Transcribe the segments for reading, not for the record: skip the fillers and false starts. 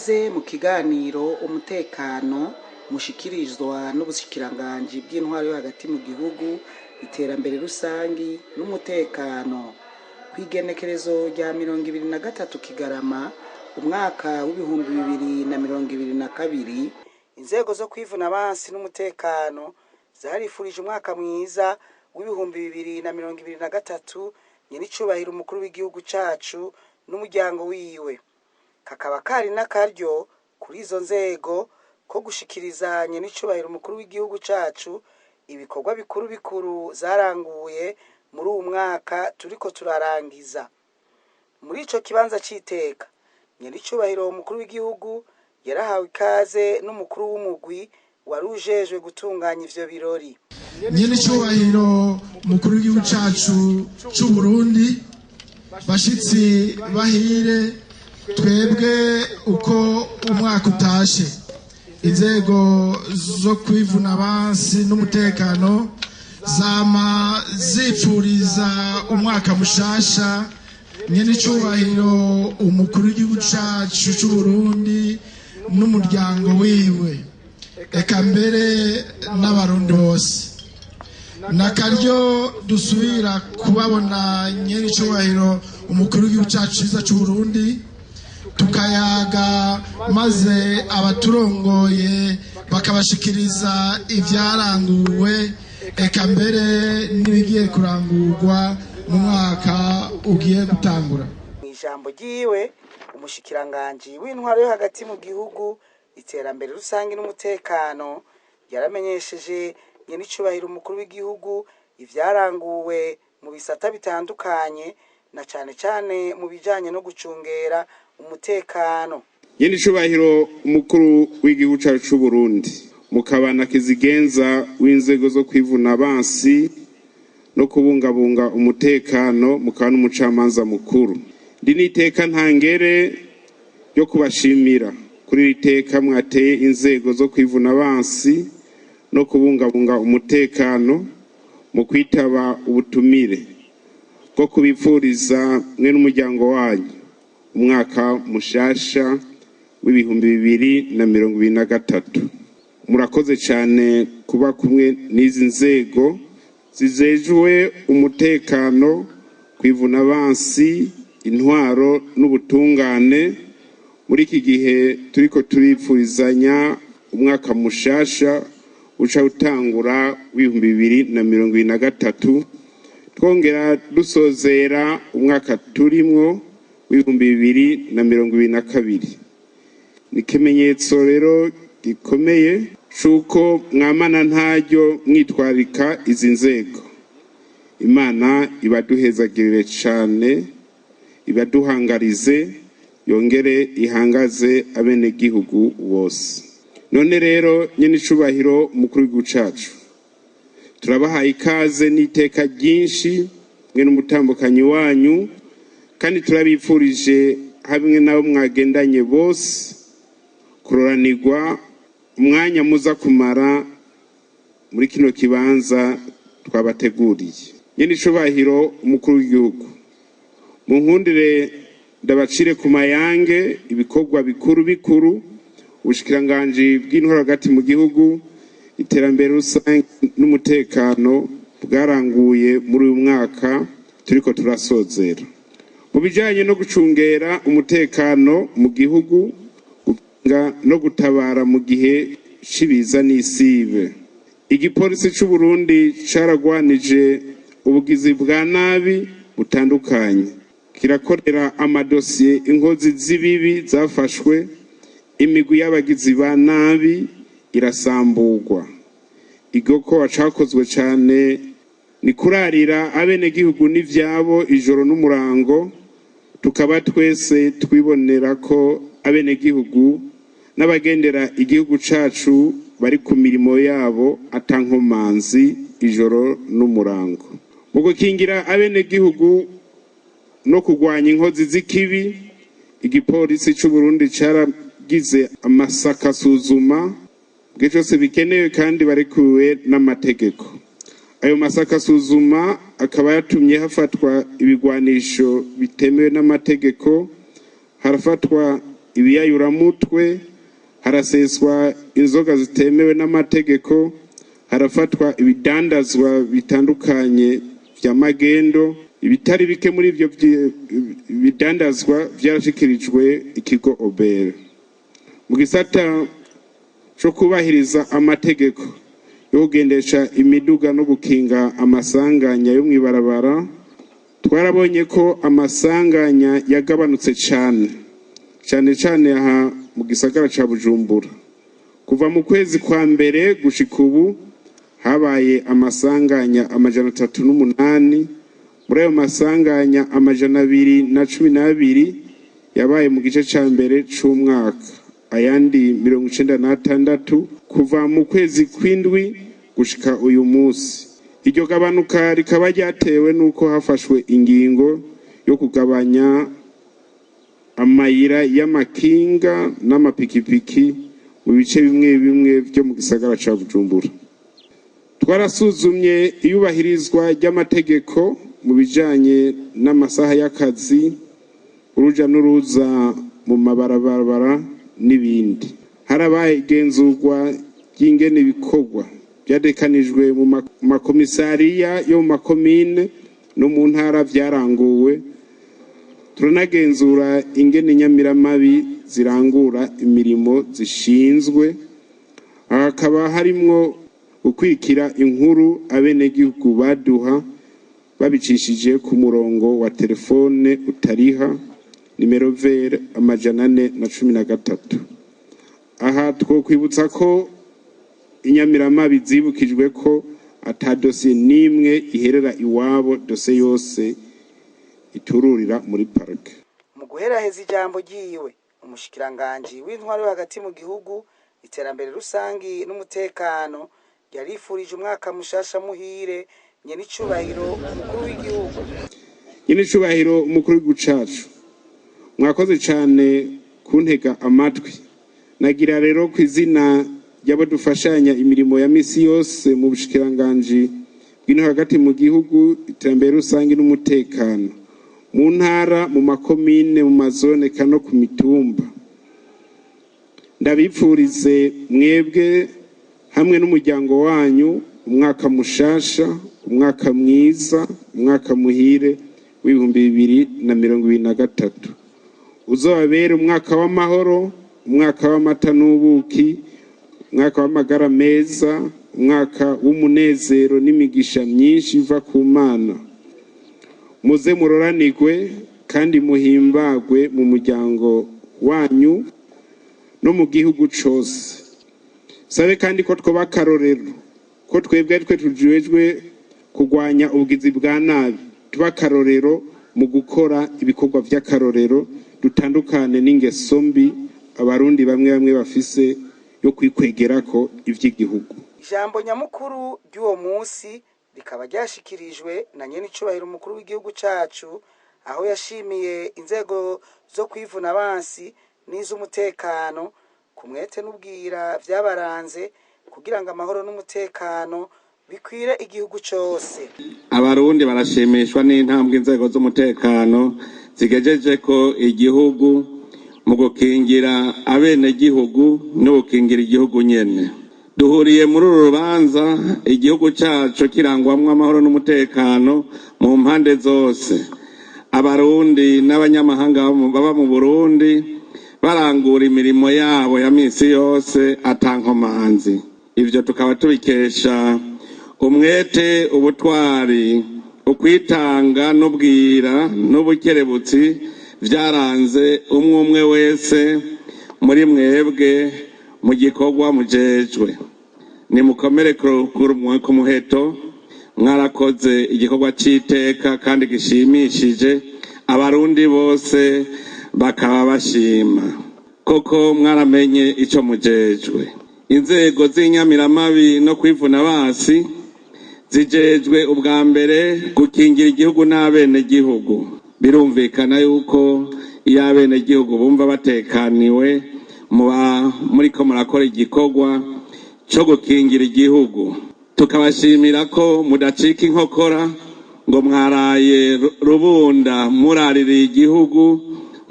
Kaze mu kiganiro umutekano mushikirizwa n'ubushikiranganji bw'intwaro yo hagati mu gihugu, iterambere rusangi n'umutekano. Kwigenekerezo rya 23 Kigarama umwaka w'ibihumbi 2022, inzego zo kwivuna abansi n'umutekano zarifurije umwaka mwiza w'ibihumbi 2023 nyiricubahiro umukuru w'igihugu cacu n'umuryango wiwe. Kakaba kari n'akaryo kuri izo nzego ko gushikiriza nyiricubahiro umukuru w'igihugu cacu ibikorwa bikuru zaranguye muri uwo mwaka turiko turarangiza. Muri ico kibanza c'iteka, nyiricubahiro umukuru w'igihugu yarahawe ikaze n'umukuru w'umugwi warujejwe gutunganya ivyo birori. Nyiricubahiro umukuru w'igihugu cacu c'u Burundi, bashitsi bahire, twebwe uko umwaka utashe, inzego zo kwivuna abansi n'umutekano zama zipfuriza umwaka mushasha nyiricubahiro umukuru w'igihugu cacu c'u Burundi n'umuryango wiwe, eka mbere n'abarundi bose. Nakaryo dusubira kubabona nyiricubahiro umukuru w'igihugu cacu ciza c'u Burundi, tukayaga maze abaturongoye bakabashikiriza ivyaranguwe, eka mbere n'ibigiye kurangurwa mu mwaka ugiye gutangura. Ijambo ryiwe, umushikiranganji w'intwaro yo hagati mu gihugu, iterambere rusangi n'umutekano yaramenyesheje nyiricubahiro umukuru w'igihugu ivyaranguwe mu bisata bitandukanye, na cane mu bijanye no gucungera umutekano. Nyiricubahiro umukuru w'igihugu cacu c'u Burundi, mukabana kizigenza w'inzego zo kwivuna abansi no kubungabunga umutekano, mukaba n'umucamanza mukuru. Ndi n'iteka ntangere ryo kubashimira kuri iri teka mwateye inzego zo kwivuna abansi no kubungabunga umutekano mu kwitaba ubutumire bwo kubipfuriza mwe n'umuryango wanyu umwaka mushasha w'ibihumbi 2023. Murakoze cyane kuba kumwe n'izi nzego zijejwe umutekano, kwivuna abansi, intwaro n'ubutungane muri iki gihe turiko turipfurizanya umwaka mushasha uca utangura w'ibihumbi 2023, twongera dusozera umwaka turimwo w'ibihumbi 2022. Ni ikimenyetso rero gikomeye c'uko mwamana ntaryo mwitwarika izi nzego. Imana ibaduhezagirire cane, ibaduhangarize, yongere ihangaze abenegihugu bose. None rero nyiricubahiro umukuru w'igihugu cacu, turabahaye ikaze n'iteka ryinshi mwe n'umutambukanyi wanyu, kandi turabipfurije hamwe nabo mwagendanye bose kuroranirwa umwanya muza kumara muri kino kibanza twabateguriye. Nyiricubahiro umukuru w'igihugu, munkundire ndabacire ku mayange ibikorwa bikuru ubushikiranganji bw'intwaro hagati mu gihugu, iterambere rusangi n'umutekano bwaranguye muri uyu mwaka turiko turasozera. Mu bijanye no gucungera umutekano mu gihugu no gutabara mu gihe cibiza n'isibe, igipolisi c'u Burundi caragwanije ubugizi bwa nabi butandukanye, kirakorera amadosiye inkozi z'ibibi zafashwe, imigwi y'abagizi ba nabi irasamburwa. Igoko wacakozwe cane ni kurarira abenegihugu n'ivyabo ijoro n'umurango, tukaba twese twibonera ko abenegihugu n'abagendera igihugu cacu bari ku mirimo yabo atankomanzi ijoro n'umurango. Mu gukingira abenegihugu no kugwanya inkozi z'ikibi, igipolisi c'u Burundi caragize amasaka suzuma bwe cyose bikenewe kandi barekuwe n'amategeko. Ayo masaka suzuma akaba yatumye hafatwa ibigwanisho bitemewe n'amategeko, harafatwa ibiyayuramutwe, haraseswa inzoga zitemewe n'amategeko, harafatwa ibidandazwa bitandukanye vya magendo. Ibitari bike muri ivyo bidandazwa vyarashikirijwe ikigo Obera. Mu gisata cyo kubahiriza amategeko yo kugendesha imiduga no gukinga amasanganya yo mwibarabara, twarabonye ko amasanganya yagabanutse cyane aha mu gisagara ca Bujumbura. Kuva mu kwezi kwa mbere gushika ubu habaye amasanganya 308. Muri ayo masanganya 212 yabaye mu gice ca mbere c'umwaka, ayandi 96 kuva mu kwezi kw'indwi gushika uyu munsi. Iryo gabanuka rikaba ryatewe nuko hafashwe ingingo yo kugabanya amayira y'amakinga n'amapikipiki mu bice bimwe byo mu gisagara ca Bujumbura. Twarasuzumye iyubahirizwa ry'amategeko mu bijanye n'amasaha y'akazi, uruja n'uruza mu mabarabara n'ibindi. Harabaye igenzurwa ry'ingene ibikorwa byadekanijwe mu makomisariya yo mu makomine no mu ntara vyaranguwe. Turanagenzura ingene inyamiramabi zirangura imirimo zishinzwe. Hakaba harimwo ukwikira inkuru abenegihugu baduha babicishije ku murongo wa telefone utariha nimero vere 413. Aha twokwibutsa ko inyamiramabi zibukijwe ko ata dosiye nimwe iherera iwabo, dosiye yose itururira muri parike. Mu guheraheza ijambo ryiwe, umushikiranganji w'intwaro yo hagati mu gihugu, iterambere rusangi n'umutekano yarifurije umwaka mushasha muhire nyenicubahiro umukuru w'igihugu. Nyenicubahiro umukuru w'igihugu cacu, mwakoze cyane kuntega amatwi. Nagira rero kw'izina ry'abo dufashanya imirimo ya misi yose mu bushikiranganji bw'intwaro hagati mu gihugu, iterambere rusangi n'umutekano, mu ntara, mu makomine, mu mazone kano ku mitumba, ndabipfurize mwebwe hamwe n'umuryango wanyu umwaka mushasha, umwaka mwiza, umwaka muhire w'2023. Uzobabere umwaka w'amahoro, umwaka w'amata n'ubuki, umwaka w'amagara meza, umwaka w'umunezero n'imigisha myinshi iva ku Mana. Muze muroranirwe kandi muhimbagwe mu muryango wanyu no mu gihugu cose. Sabe kandi ko twoba akarorero, ko twebwe twe tujejwe kugwanya ubugizi bwa nabi, tuba akarorero mu gukora ibikorwa vy'akarorero, dutandukane n'ingeso mbi abarundi bamwe bafise yo kwikwegerako ivy'igihugu. Ijambo nyamukuru ry'uwo munsi rikaba ryashikirijwe na nyenicubahiro umukuru w'igihugu cacu, aho yashimiye inzego zo kwivuna abansi n'iz'umutekano kumwete n'ubwira vyabaranze kugira ngo amahoro n'umutekano bikwire igihugu cose. Abarundi barashimishwa n'intambwe inzego z'umutekano zigejeje ko igihugu mu gukingira abene gihugu no gukingira igihugu nyene. Duhuriye muri uru rubanza igihugu cacu kirangwamwo amahoro n'umutekano mu mpande zose. Abarundi n'abanyamahanga baba mu Burundi barangura imirimo yabo ya misi yose atankomanzi. Ivyo tukaba tubikesha umwete, ubutwari, ukwitanga n'ubwira n'ubukerebutsi vyaranze umwe wese muri mwebwe mu gikorwa mujejwe. Nimukomere ku muheto, mwarakoze igikorwa c'iteka kandi gishimishije, abarundi bose bakaba bashima. Koko mwaramenye ico mujejwe. Inzego z'inyamiramabi no kwivuna abansi zijejwe ubwa mbere gukingira igihugu n'abene gihugu. Birumvikana yuko iyo abene gihugu bumva batekaniwe muriko murakora igikorwa co gukingira igihugu. Tukabashimira ko mudacika inkokora ngo mwaraye rubunda muraririye igihugu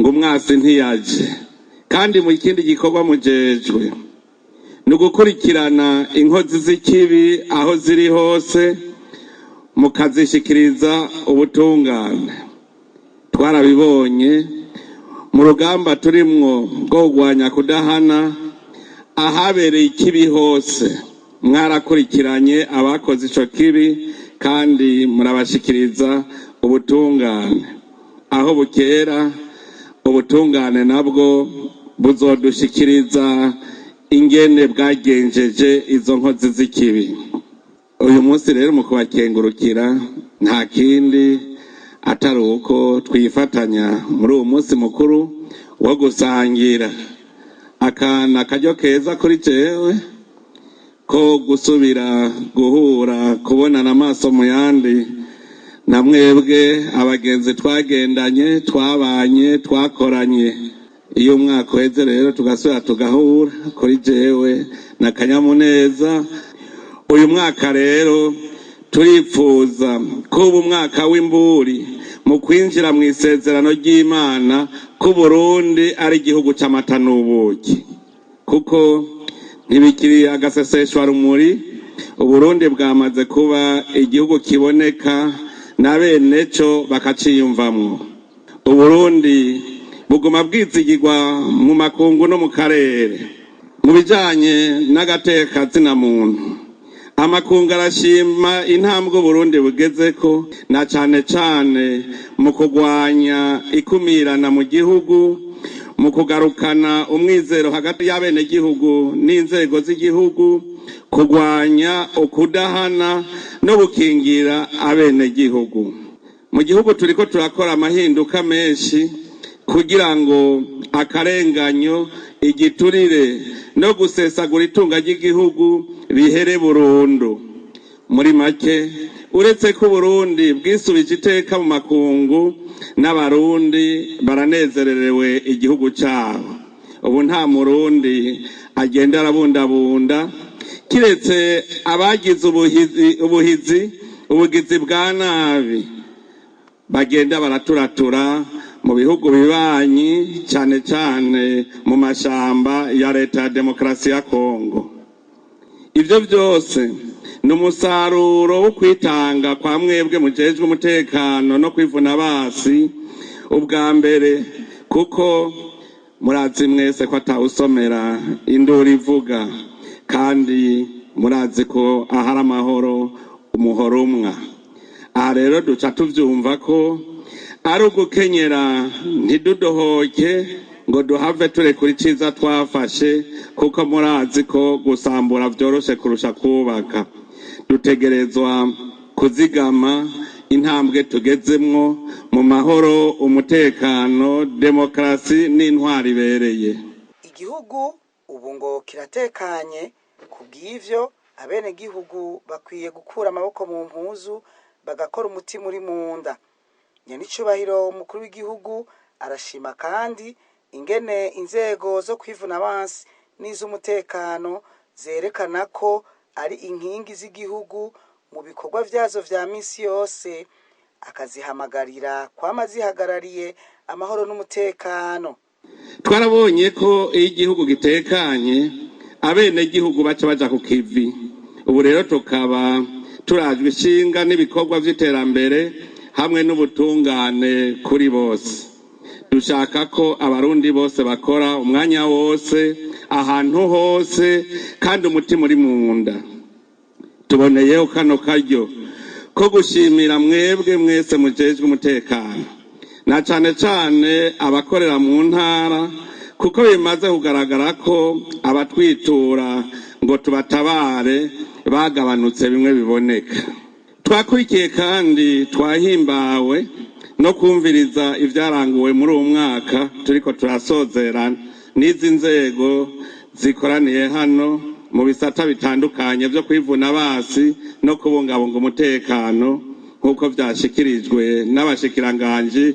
ngo mwasi ntiyaje. kandi mu kindi gikorwa mujejwe ni ugukurikirana inkozi z'ikibi aho ziri hose mukazishikiriza ubutungane. Twarabibonye mu rugamba turimwo bwo kurwanya kudahana, ahabereye ikibi hose mwarakurikiranye abakoze ico kibi kandi murabashikiriza ubutungane. Aho bukera ubutungane nabwo buzodushikiriza ingene bwagenjeje izo nkozi z'ikibi. Uyu munsi rero mu kubakengurukira nta kindi atari uko twifatanya muri uwo munsi mukuru wo gusangira akana karyo keza kuri jewe ko gusubira guhura kubonana amaso mu yandi na mwebwe abagenzi twagendanye twabanye twakoranye. Iyo umwaka uheze rero tugasubira tugahura kuri jewe na kanyamuneza. Uyu mwaka rero turipfuza kuba umwaka w'imburi mu kwinjira mu isezerano ry'Imana ko Burundi ari igihugu c'amata n'ubuki, kuko ntibikiri agaseseshwa rumuri. Uburundi bwamaze kuba igihugu kiboneka na bene co bakaciyumvamwo. Uburundi buguma bwizigirwa mu makungu no mu karere mu bijanye n'agateka zina muntu. Amakungu arashima intambwe Burundi bugezeko, na cane cane mu kugwanya ikumirana mu gihugu, mu kugarukana umwizero hagati y'abene gihugu n'inzego z'igihugu, kugwanya ukudahana no gukingira abene gihugu. Mu gihugu turiko turakora amahinduka menshi kugira ngo akarenganyo, igiturire no gusesagura itunga ry'igihugu bihere burundu. Muri make, uretse ko Burundi bwisubije iteka mu makungu, n'abarundi baranezererewe igihugu cyabo. Ubu nta murundi agenda arabundabunda, kiretse abagize ubugizi bwa nabi bagenda baraturatura mu bihugu bibanyi, cyane cyane mu mashamba ya leta ya demokarasi ya Kongo. Ibyo byose ni umusaruro wo kwitanga kwa mwebwe mujejwe umutekano no kwivuna basi ubwa mbere, kuko murazi mwese ko atawusomera induru ivuga, kandi murazi ko ahari amahoro umuhoro umwa. Aha rero duca tuvyumva ko ari ugukenyera ntidudohoke ngo duhave turekura iciza twafashe, kuko murazi ko gusambura vyoroshe kurusha kubaka. Dutegerezwa kuzigama intambwe tugezemwo mu mahoro, umutekano, demokarasi n'intwari ibereye. Igihugu ubu ngo kiratekanye, kubw'ivyo abene gihugu bakwiye gukura amaboko mu mpuzu bagakora umutima uri munda. Nyanicubahiro umukuru w'igihugu arashima kandi ingene inzego zo kwivuna abansi n'iz'umutekano zerekana ko ari inkingi z'igihugu mu bikorwa vyazo vya misi yose, akazihamagarira kwama zihagarariye amahoro n'umutekano. Twarabonye ko iyo igihugu gitekanye abene gihugu baca baja ku kivi. Ubu rero tukaba turajwe ishinga n'ibikorwa vy'iterambere hamwe n'ubutungane kuri bose. Dushaka ko abarundi bose bakora umwanya wose, ahantu hose, kandi umutima uri munda. Tuboneyeho kano karyo ko gushimira mwebwe mwese mujejwe umutekano, na cane cane abakorera mu ntara, kuko bimaze kugaragara ko abatwitura ngo tubatabare bagabanutse bimwe biboneka. Twakurikiye kandi twahimbawe no kumviriza ivyaranguwe muri uwo mwaka turiko turasozera n'izi nzego zikoraniye hano mu bisata bitandukanye vyo kwivuna basi no kubungabunga umutekano, nk'uko vyashikirijwe n'abashikiranganji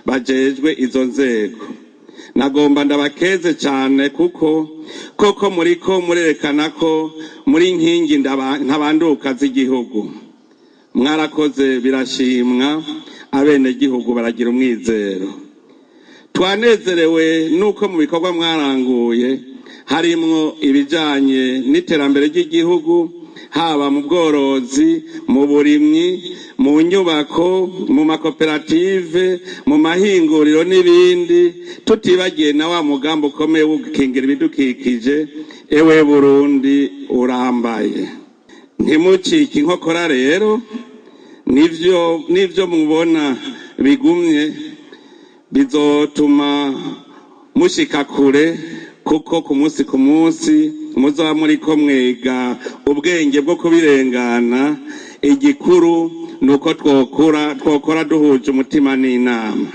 bajejwe izo nzego. Nagomba ndabakeze cyane kuko koko muriko murerekana ko muri nkingi ntabanduka z'igihugu. Mwarakoze birashimwa, abene gihugu baragira umwizero. twanezerewe nuko mu bikorwa mwaranguye harimwo ibijanye n'iterambere ry'igihugu, haba mu bworozi, mu burimyi, mu nyubako, mu makoperative, mu mahinguriro n'ibindi, tutibagiye na wa mugambi ukomeye wo gukingira ibidukikije. Ewe Burundi urambaye, ntimucike inkokora rero. Nivyo mubona bigumye bizotuma mushika kure, kuko ku munsi muzaba muriko mwega ubwenge bwo kubirengana. Igikuru nuko twokora duhuje umutima n'inama.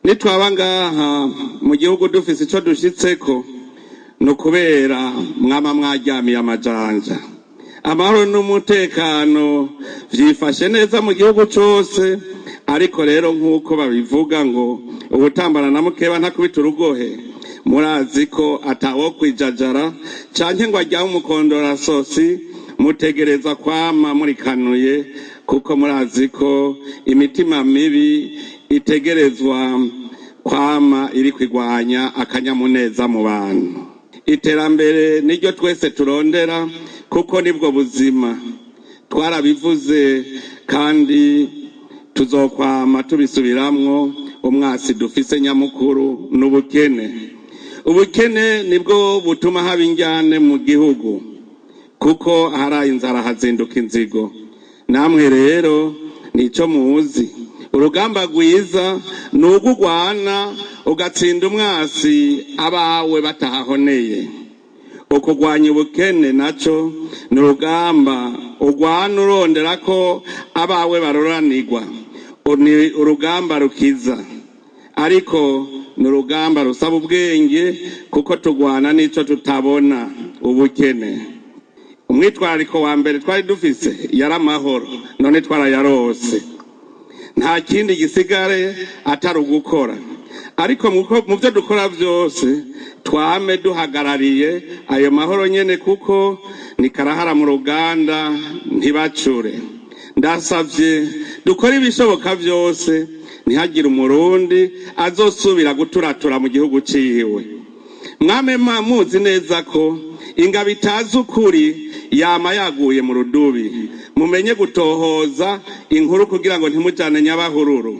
Nitwaba ngaha mu gihugu dufise ico dushitseko, nukubera mwama mwaryamiye amajanja. Amahoro n'umutekano vyifashe neza mu gihugu cose, ariko rero nk'uko babivuga ngo ubutambana na mukeba ntakubita urugohe. Murazi ko atawo kwijajara canke ngo ajya umukondora sosi, mutegereza kwama muri kanuye, kuko murazi ko imitima mibi itegerezwa kwama iri kwigwanya akanyamuneza mu bantu. Iterambere niryo twese turondera, kuko nibwo buzima. Twarabivuze kandi tuzokwama tubisubiramwo. Umwasi dufise nyamukuru n'ubukene. Ubukene nibwo butuma haba injyane mu gihugu, kuko haraye inzara hazinduka inzigo. Namwe rero nico muzi, urugamba rwiza nugugwana ugatsinda umwasi abawe batahahoneye. Ukugwanya ubukene naco ni urugamba ugwana urondera ko abawe baroranirwa. Ni urugamba rukiza, ariko ni urugamba rusaba ubwenge, kuko tugwana n'ico tutabona, ubukene. Umwitwariko wa mbere twari dufise yari amahoro, none twarayarose. Nta kindi gisigare atari ugukora, ariko mu byo dukora byose twame duhagarariye ayo mahoro nyene, kuko ni karahara mu ruganda ntibacure. Ndasavye dukora ibishoboka byose, ntihagire umurundi azosubira guturatura mu gihugu ciwe. Mwame muzi neza ko ingabo itazi ukuri yama yaguye mu rudubi. Mumenye gutohoza inkuru kugira ngo ntimujane nyabahururu.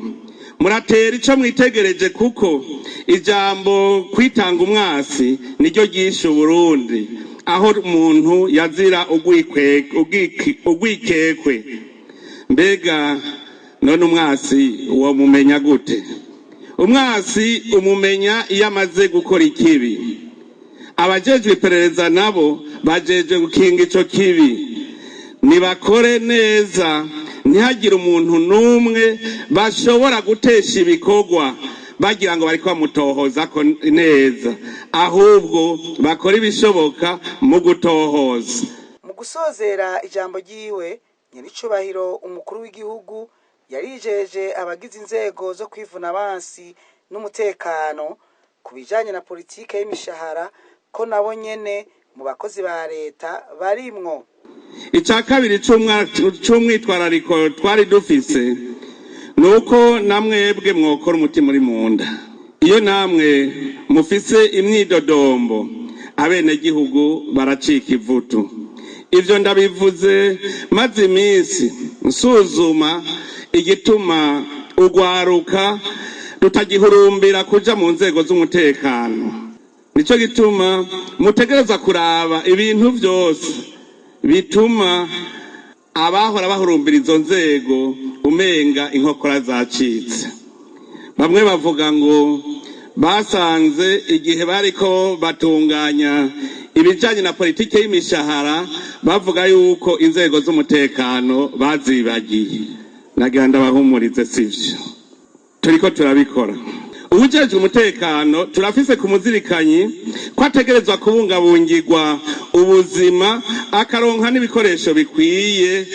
Muratera ico mwitegereje, kuko ijambo kwitanga umwasi niryo ryishe Burundi, aho umuntu yazira ugwikekwe. Mbega none umwasi uwo mumenya gute? Umwasi umumenya iyo amaze gukora ikibi. Abajejwe iperereza nabo bajejwe gukinga ico kibi. Nibakore neza, ntihagire umuntu n'umwe bashobora gutesha ibikorwa bagira ngo bariko bamutohoza ko neza, ahubwo bakora ibishoboka mu gutohoza. Mu gusozera ijambo ryiwe, nyiricubahiro umukuru w'igihugu yarijeje abagize inzego zo kwivuna abansi n'umutekano ku bijanye na politike y'imishahara ko nabo nyene mu bakozi ba leta barimwo. Ica kabiri c'umwitwarariko twari dufise nuko namwebwe mwokora umutima uri munda. Iyo namwe mufise imyidodombo, abene gihugu baracika ivutu. Ivyo ndabivuze maze iminsi nsuzuma igituma ugwaruka rutagihurumbira kuja mu nzego z'umutekano. Nico gituma mutegereza kuraba ibintu vyose bituma abahora bahurumbira izo nzego umenga inkokora zacitse. Bamwe bavuga ngo basanze igihe bariko batunganya ibijanye na politike y'imishahara, bavuga yuko inzego z'umutekano bazibagiye. Nagira ndabahumurize sivyo, turiko turabikora. Ubujejwe umutekano turafise kumuzirikanyi ko ategerezwa kubungabungirwa ubuzima, akaronka n'ibikoresho bikwiye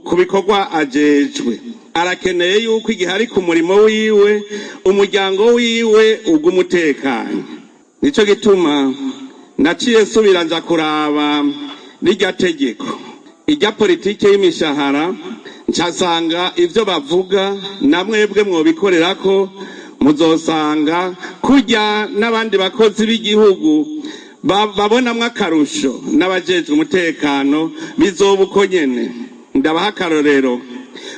ku bikorwa ajejwe. Arakeneye yuko igihe ari ku murimo wiwe, umuryango wiwe ugumutekano. Nico gituma naciye subira nja kuraba rirya tegeko, irya politike y'imishahara, ncasanga ivyo bavuga namwebwe mwobikorerako, muzosanga kujya n'abandi bakozi b'igihugu babonamwo akarusho n'abajejwe umutekano bizoba uko nyene. Ndabaha akarorero,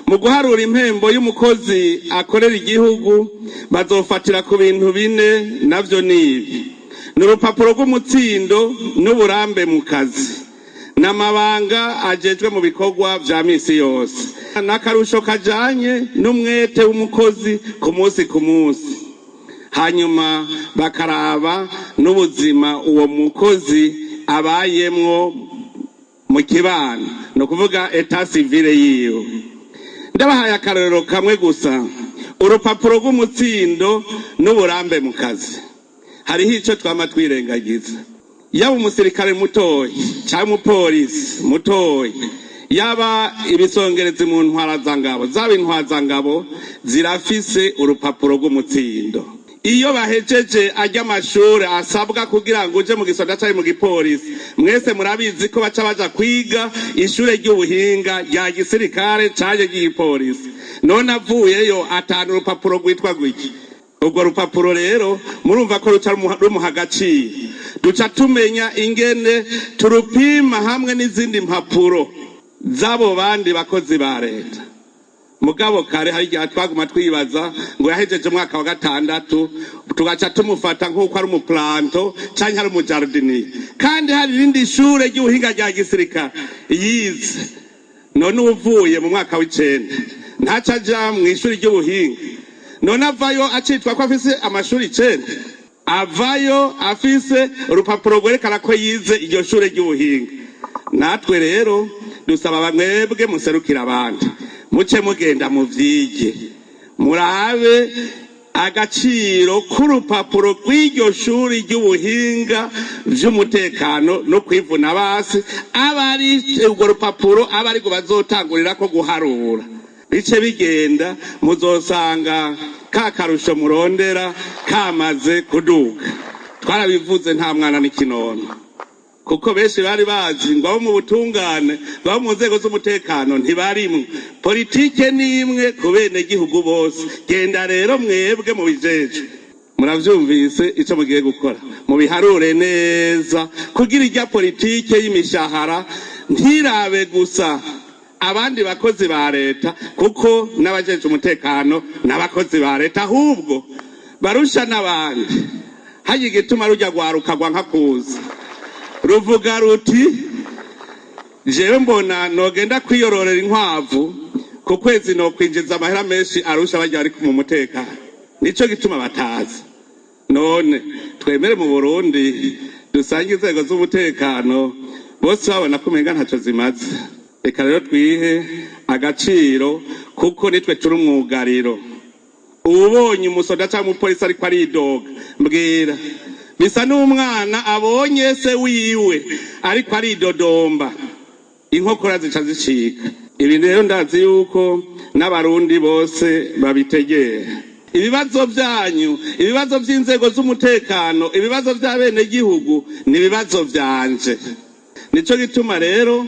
mu guharura impembo y'umukozi akorera igihugu bazofatira ku bintu bine, navyo nibi: n'urupapuro rw'umutsindo n'uburambe mu kazi, n'amabanga ajejwe mu bikorwa vya misi yose, n'akarusho kajanye n'umwete w'umukozi ku munsi. Hanyuma bakaraba n'ubuzima uwo mukozi abayemwo mu kibano, no kuvuga etat civile yiwe. Ndabahaye akarorero kamwe gusa: urupapuro rw'umutsindo n'uburambe mu kazi. Hariho ico twama twirengagiza, yaba umusirikare mutoyi cyangwa umupolisi mutoyi, yaba ibisongerezi mu ntwarazangabo, zaba intwazangabo zirafise urupapuro rw'umutsindo. Iyo bahejeje ajya amashuri asabwa kugira ngo uje mu gisoda cyari mu gipolisi, mwese murabizi ko baca baja kwiga ishure ry'ubuhinga rya gisirikare cyaje ry'igipolisi. None avuyeyo atanu urupapuro rwitwa gwiki. Ubwo rupapuro rero murumva ko ruca rumuha agaciro. Duca tumenya ingene turupima hamwe n'izindi mpapuro z'abo bandi bakozi ba leta. Mugabo kare hari igihe twaguma twibaza ngo yahejeje umwaka wa 6, tugaca tumufata nk'uko ari umuplanto canke ari umujardinier, kandi hari irindi shure ry'ubuhinga rya gisirikare yize. None uvuye mu mwaka w'9 ntaca aja mu ishuri ry'ubuhinga, none avayo acitwa ko afise amashuri 9, avayo afise urupapuro rwerekana ko yize iryo shure ry'ubuhinga. Natwe rero dusaba bamwebwe muserukira abandi, muce mugenda mu vyige, murabe agaciro k'urupapuro rw'iryo shuri ry'ubuhinga vy'umutekano no kwivuna basi, abari urwo rupapuro abari go bazotangurira ko guharura. Bice bigenda muzosanga ka karusho murondera kamaze kuduga. Twarabivuze nta mwana n'ikinono, kuko benshi bari bazi ngo abo mu butungane, babo mu nzego z'umutekano ntibarimwe. Politike ni imwe ku bene gihugu bose. Genda rero mwebwe mu bijeje, muravyumvise ico mugiye gukora, mubiharure neza kugira irya politike y'imishahara ntirabe gusa abandi bakozi ba leta, kuko n'abajeje umutekano n'abakozi ba leta, ahubwo barusha n'abandi. Hayi gituma rujya gwarukagwa nkakuza ruvuga ruti jewe mbona nogenda kwiyororera inkwavu ku kwezi no kwinjiza amahera menshi arusha bajya ari mu mutekano. Nico gituma batazi. None twemere mu Burundi dusangize inzego z'umutekano bose babona ko umenga ntaco zimaze. Reka rero twihe agaciro, kuko nitwe turi umwugariro. Ubonye umusoda cyangwa umupolisi ariko aridoga, mbwira bisa n'umwana abonye se wiwe ariko aridodomba, inkokora zica zicika. Ibi rero ndazi yuko n'abarundi bose babitegera. Ibibazo byanyu, ibibazo by'inzego z'umutekano, ibibazo by'abene gihugu ni ibibazo byanje. Nico gituma rero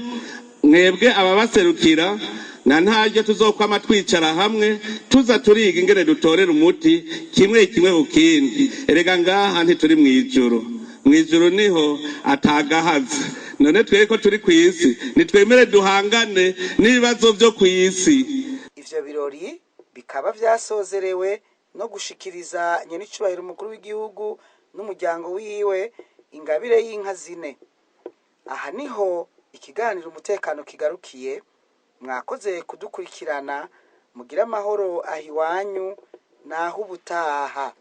mwebwe ababaserukira na ntaryo tuzokwama twicara hamwe tuza turiga ingene dutorera umuti kimwe kimwe ukindi. Erega ngaha ntituri mwijuru, mwijuru niho atagahaza. None tweko turi kwisi nitwemere duhangane n'ibibazo byo kwisi. Ivyo birori bikaba vyasozerewe no gushikiriza nyenicubahiro umukuru w'igihugu n'umuryango wiwe ingabire y'inka 4. Aha niho ikiganiro umutekano kigarukiye. Mwakoze kudukurikirana, mugira amahoro ahiwanyu naho ubutaha.